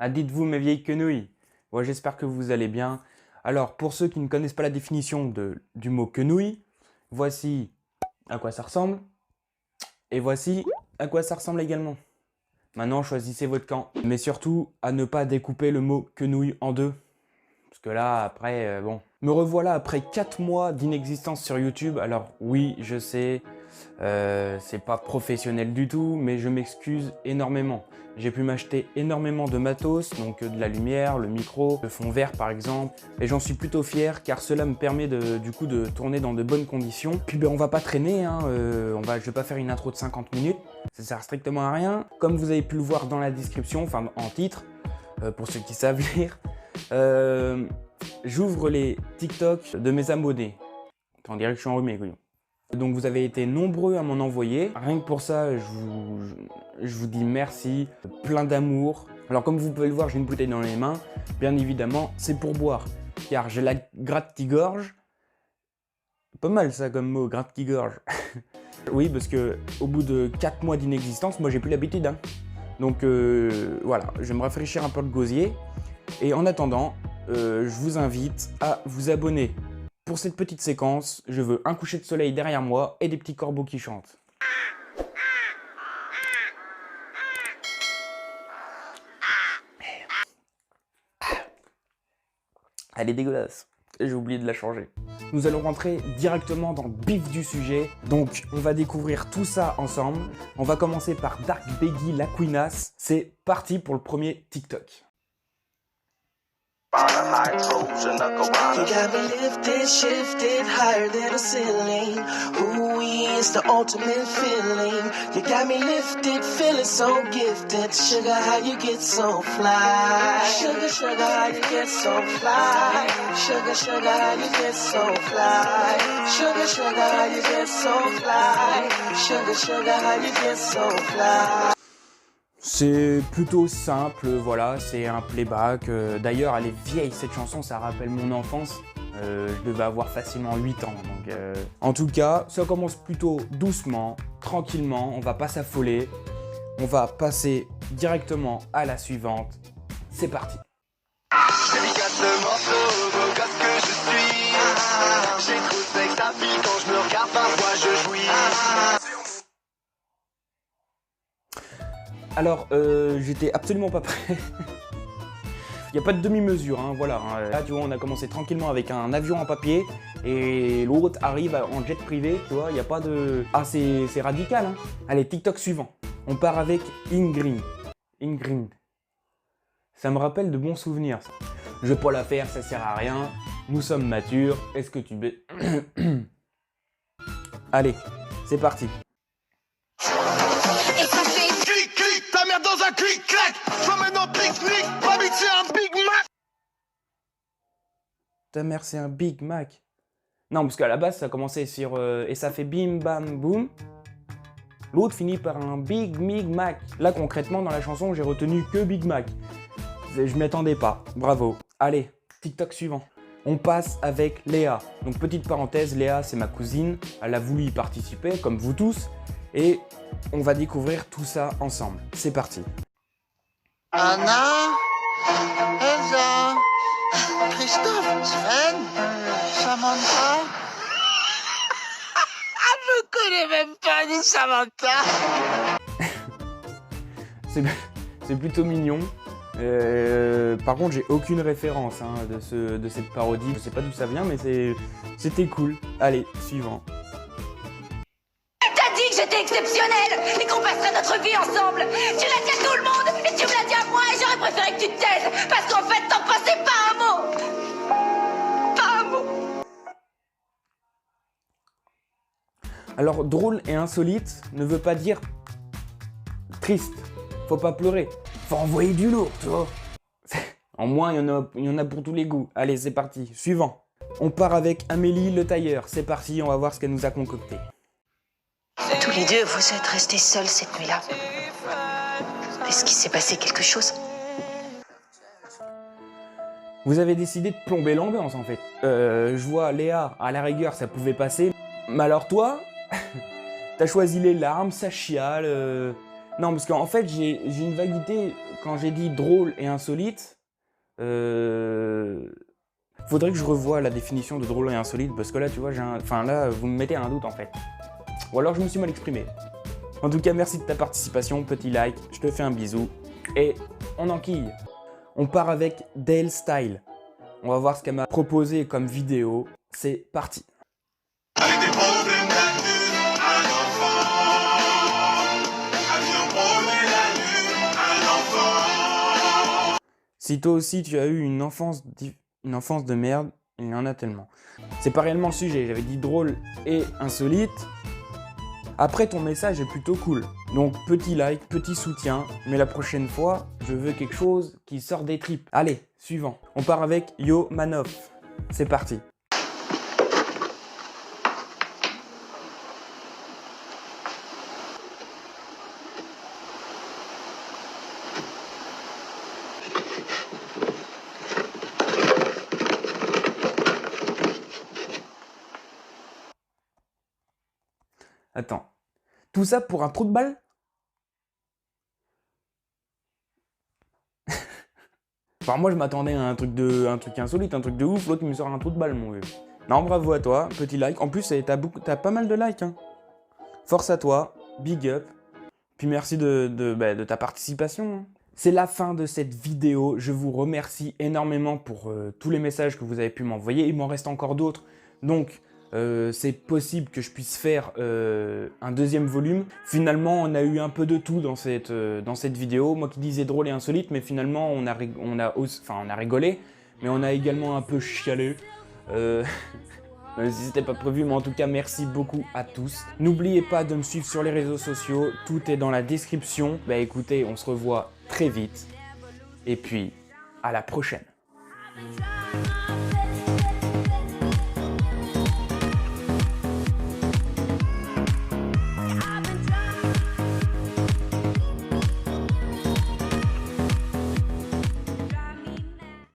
Ah, dites-vous mes vieilles quenouilles. Ouais, j'espère que vous allez bien. Alors, pour ceux qui ne connaissent pas la définition du mot quenouille, voici à quoi ça ressemble. Et voici à quoi ça ressemble également. Maintenant, choisissez votre camp. Mais surtout, à ne pas découper le mot quenouille en deux. Parce que là, après, bon. Me revoilà après 4 mois d'inexistence sur YouTube. Alors oui, je sais, c'est pas professionnel du tout, mais je m'excuse énormément. J'ai pu m'acheter énormément de matos, donc de la lumière, le micro, le fond vert par exemple, et j'en suis plutôt fier car cela me permet du coup de tourner dans de bonnes conditions. Puis ben, on va pas traîner, hein, je vais pas faire une intro de 50 minutes, ça sert strictement à rien. Comme vous avez pu le voir dans la description, enfin en titre, pour ceux qui savent lire, j'ouvre les TikTok de mes abonnés. On dirait que je suis enrhumé, couillon. Donc vous avez été nombreux à m'en envoyer. Rien que pour ça, je vous dis merci. Plein d'amour. Alors comme vous pouvez le voir, j'ai une bouteille dans les mains. Bien évidemment, c'est pour boire. Car j'ai la gratte-qui-gorge. Pas mal ça comme mot, gratte-qui-gorge. Oui, parce que au bout de 4 mois d'inexistence, moi j'ai plus l'habitude. Hein. Donc voilà, je vais me rafraîchir un peu le gosier. Et en attendant, je vous invite à vous abonner. Pour cette petite séquence, je veux un coucher de soleil derrière moi et des petits corbeaux qui chantent. Elle est dégueulasse. J'ai oublié de la changer. Nous allons rentrer directement dans le bif du sujet. Donc, on va découvrir tout ça ensemble. On va commencer par Dark Beggy la Queenass. C'est parti pour le premier TikTok. You got me lifted, shifted, higher than the ceiling. Ooh, it's the ultimate feeling. You got me lifted, feeling so gifted. Sugar, how you get so fly. Sugar, sugar, how you get so fly. Sugar, sugar, how you get so fly. Sugar, sugar, how you get so fly. Sugar, sugar, how you get so fly. C'est plutôt simple, voilà, c'est un playback. D'ailleurs, elle est vieille cette chanson, ça rappelle mon enfance. Je devais avoir facilement 8 ans. Donc, En tout cas, ça commence plutôt doucement, tranquillement, on va pas s'affoler. On va passer directement à la suivante. C'est parti. Le morceau, beau gosse que je suis. J'ai trop de sexe à vie quand je me regarde, parfois je jouis. Alors, j'étais absolument pas prêt. Il n'y a pas de demi-mesure, hein, voilà. Hein. Là, tu vois, on a commencé tranquillement avec un avion en papier et l'autre arrive en jet privé, tu vois, il n'y a pas de... Ah, c'est radical, hein. Allez, TikTok suivant. On part avec Ingrid. Ingrid. Ça me rappelle de bons souvenirs, ça. Je vais pas la faire, ça sert à rien. Nous sommes matures. Est-ce que tu... Allez, c'est parti. Ta mère dans un clic-clac, je m'emmène en pique-nique, ma bite c'est un Big Mac. Ta mère c'est un Big Mac. Non, parce qu'à la base ça commençait sur et ça fait bim bam boum. L'autre finit par un Big Mac. Là concrètement dans la chanson j'ai retenu que Big Mac. Je m'y attendais pas, bravo. Allez, TikTok suivant. On passe avec Léa. Donc petite parenthèse, Léa c'est ma cousine, elle a voulu y participer comme vous tous. Et on va découvrir tout ça ensemble. C'est parti. Anna, Elsa, Christophe, Sven, Samantha. Je connais même pas ni Samantha. C'est plutôt mignon. Par contre, j'ai aucune référence hein, de cette parodie. Je sais pas d'où ça vient, mais c'était cool. Allez, suivant. J'étais exceptionnelle et qu'on passerait notre vie ensemble. Tu l'as dit à tout le monde et tu me l'as dit à moi et j'aurais préféré que tu te taises parce qu'en fait t'en pensais pas un mot. Pas un mot. Alors drôle et insolite ne veut pas dire triste. Faut pas pleurer. Faut envoyer du lourd, tu vois. En moins, il y en a pour tous les goûts. Allez, c'est parti. Suivant. On part avec Amélie le tailleur. C'est parti, on va voir ce qu'elle nous a concocté. Tous les deux, vous êtes restés seuls cette nuit-là. Est-ce qu'il s'est passé quelque chose? Vous avez décidé de plomber l'ambiance en fait. Je vois Léa, à la rigueur, ça pouvait passer. Mais alors toi, t'as choisi les larmes, ça chiale. Non, parce qu'en fait, j'ai une vaguité quand j'ai dit drôle et insolite. Faudrait que je revoie la définition de drôle et insolite parce que là, tu vois, enfin là, vous me mettez un doute en fait. Ou alors je me suis mal exprimé. En tout cas, merci de ta participation, petit like, je te fais un bisou et on enquille. On part avec Dale Style. On va voir ce qu'elle m'a proposé comme vidéo. C'est parti. Avec des problèmes d'adulte, un enfant. Avion promet la lune, un enfant. Si toi aussi tu as eu une enfance de merde, il y en a tellement. C'est pas réellement le sujet, j'avais dit drôle et insolite. Après, ton message est plutôt cool. Donc, petit like, petit soutien, mais la prochaine fois, je veux quelque chose qui sort des tripes. Allez, suivant. On part avec Yo Manoff. C'est parti. Attends. Tout ça pour un trou de balle? Enfin, moi, je m'attendais à un truc insolite, un truc de ouf. L'autre, il me sort un trou de balle, mon vieux. Non, bravo à toi. Petit like. En plus, t'as pas mal de likes. Hein. Force à toi. Big up. Puis merci de ta participation. Hein. C'est la fin de cette vidéo. Je vous remercie énormément pour tous les messages que vous avez pu m'envoyer. Il m'en reste encore d'autres. Donc, c'est possible que je puisse faire un deuxième volume. Finalement, on a eu un peu de tout dans cette vidéo. Moi qui disais drôle et insolite, mais finalement, on a rigolé, mais on a également un peu chialé. Même si c'était pas prévu, mais en tout cas, merci beaucoup à tous. N'oubliez pas de me suivre sur les réseaux sociaux, tout est dans la description. Bah écoutez, on se revoit très vite. Et puis, à la prochaine. I'm